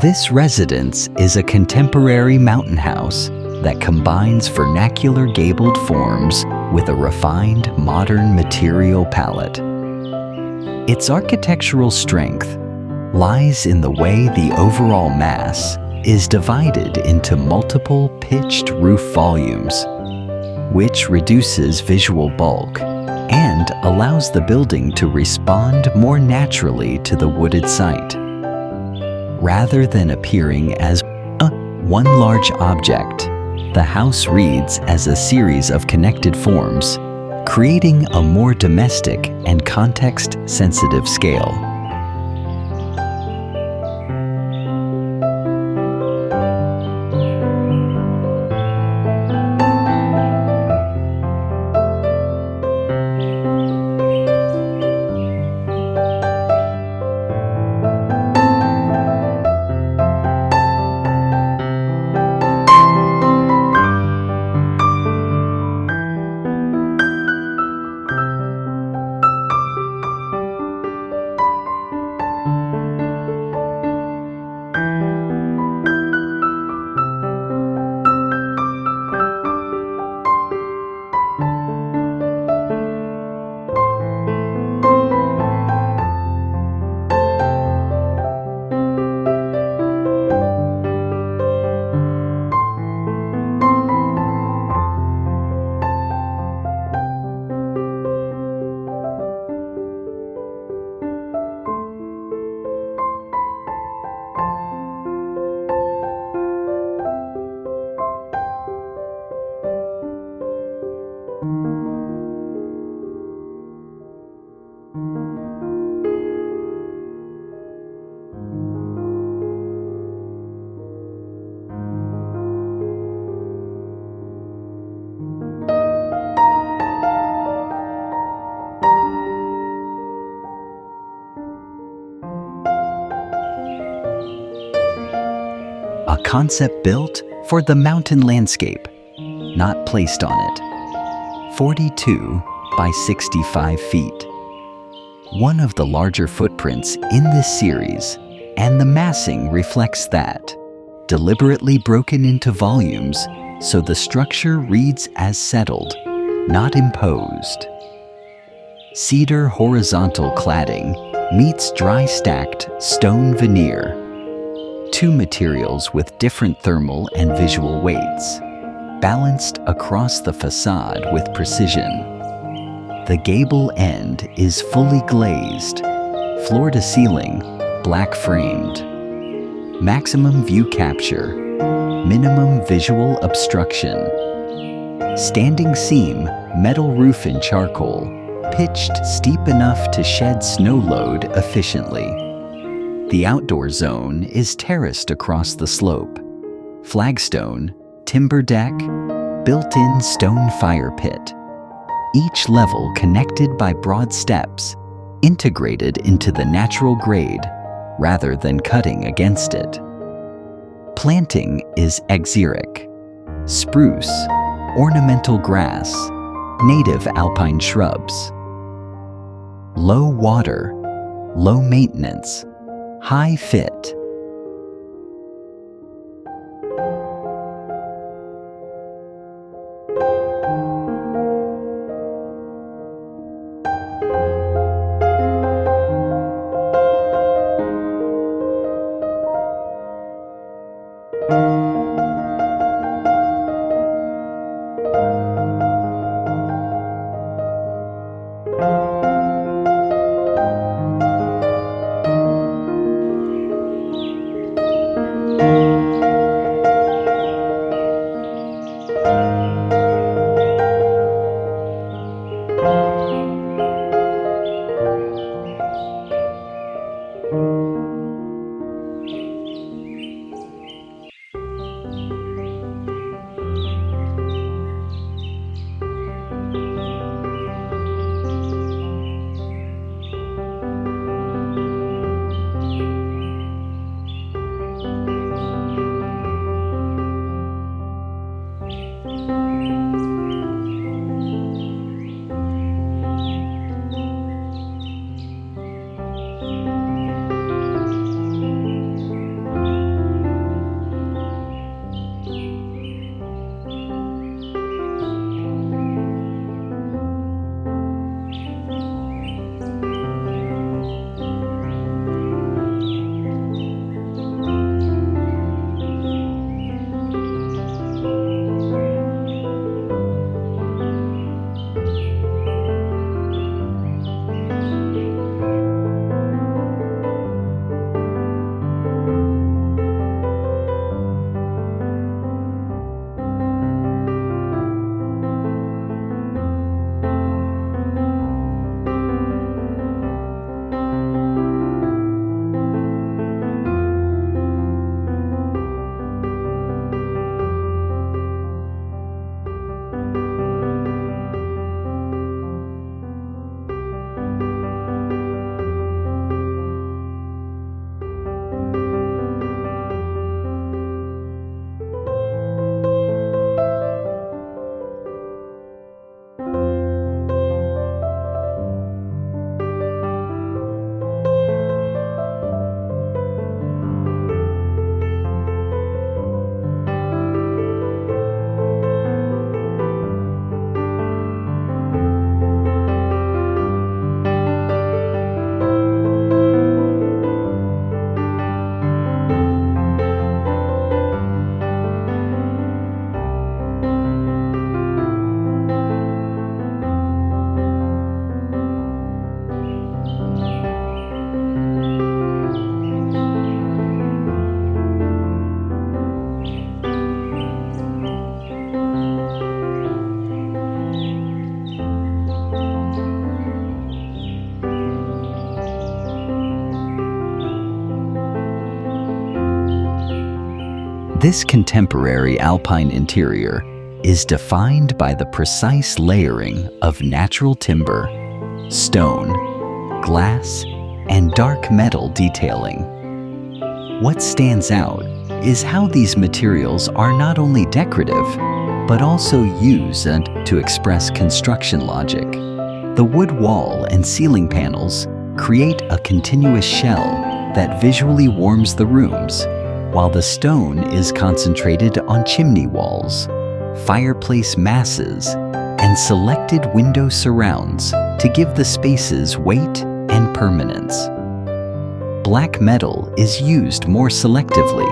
This residence is a contemporary mountain house that combines vernacular gabled forms with a refined modern material palette. Its architectural strength lies in the way the overall mass is divided into multiple pitched roof volumes, which reduces visual bulk and allows the building to respond more naturally to the wooded site. Rather than appearing as one large object, the house reads as a series of connected forms, creating a more domestic and context-sensitive scale. A concept built for the mountain landscape, not placed on it. 42 by 65 feet. One of the larger footprints in this series, and the massing reflects that, deliberately broken into volumes so the structure reads as settled, not imposed. Cedar horizontal cladding meets dry stacked stone veneer. Two materials with different thermal and visual weights, balanced across the facade with precision. The gable end is fully glazed, floor to ceiling, black framed. Maximum view capture, minimum visual obstruction. Standing seam, metal roof in charcoal, pitched steep enough to shed snow load efficiently. The outdoor zone is terraced across the slope. Flagstone, timber deck, built-in stone fire pit. Each level connected by broad steps, integrated into the natural grade, rather than cutting against it. Planting is exeric. Spruce, ornamental grass, native alpine shrubs. Low water, low maintenance, high fit. This contemporary alpine interior is defined by the precise layering of natural timber, stone, glass, and dark metal detailing. What stands out is how these materials are not only decorative, but also used to express construction logic. The wood wall and ceiling panels create a continuous shell that visually warms the rooms, while the stone is concentrated on chimney walls, fireplace masses, and selected window surrounds to give the spaces weight and permanence. Black metal is used more selectively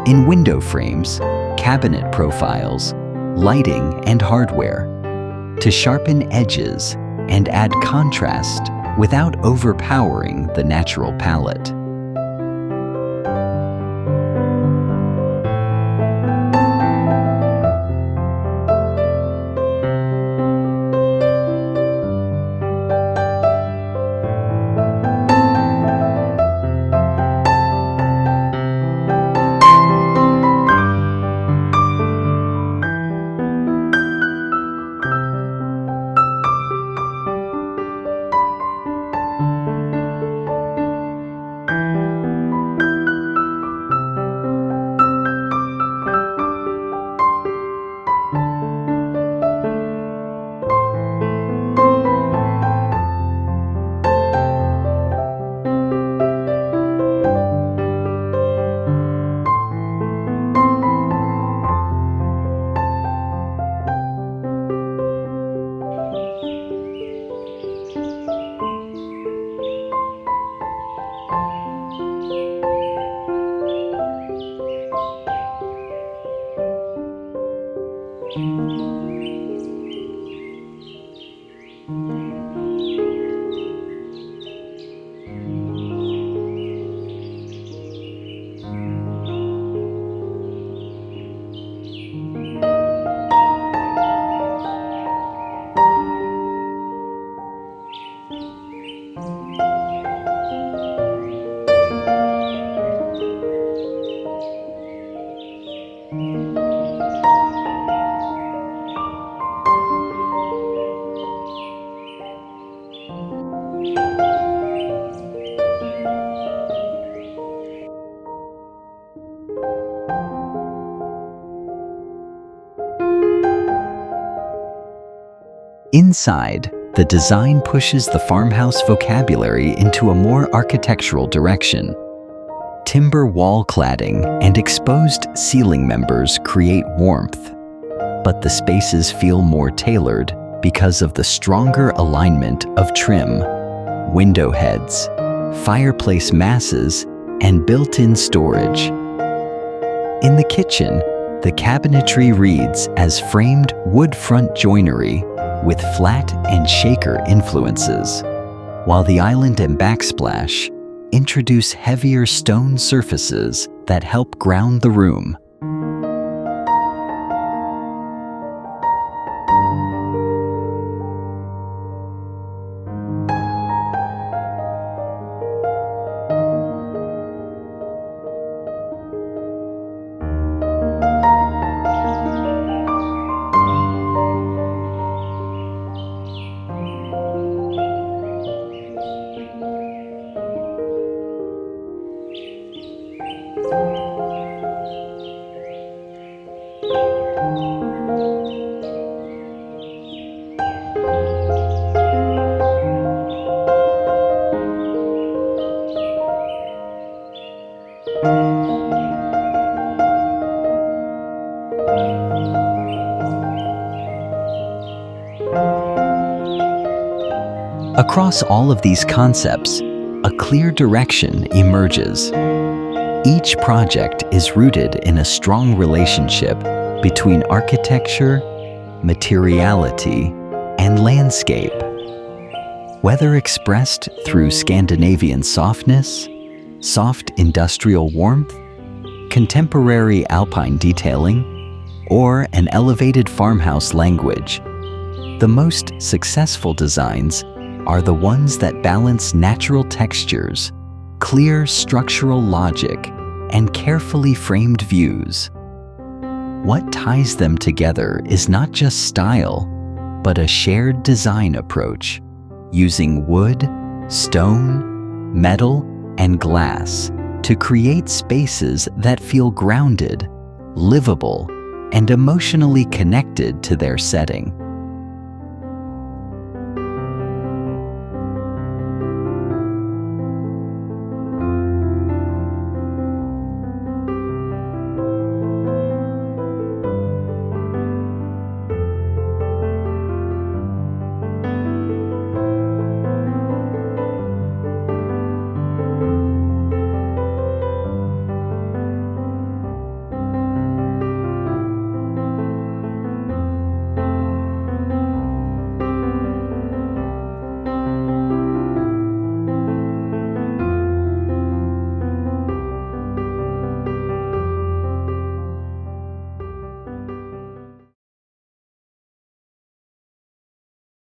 in window frames, cabinet profiles, lighting, and hardware to sharpen edges and add contrast without overpowering the natural palette. Inside, the design pushes the farmhouse vocabulary into a more architectural direction. Timber wall cladding and exposed ceiling members create warmth, but the spaces feel more tailored because of the stronger alignment of trim, window heads, fireplace masses, and built-in storage. In the kitchen, the cabinetry reads as framed wood front joinery with flat and shaker influences, while the island and backsplash introduce heavier stone surfaces that help ground the room. Across all of these concepts, a clear direction emerges. Each project is rooted in a strong relationship between architecture, materiality, and landscape. Whether expressed through Scandinavian softness, soft industrial warmth, contemporary alpine detailing, or an elevated farmhouse language, the most successful designs are the ones that balance natural textures, clear structural logic, and carefully framed views. What ties them together is not just style, but a shared design approach, using wood, stone, metal, and glass to create spaces that feel grounded, livable, and emotionally connected to their setting.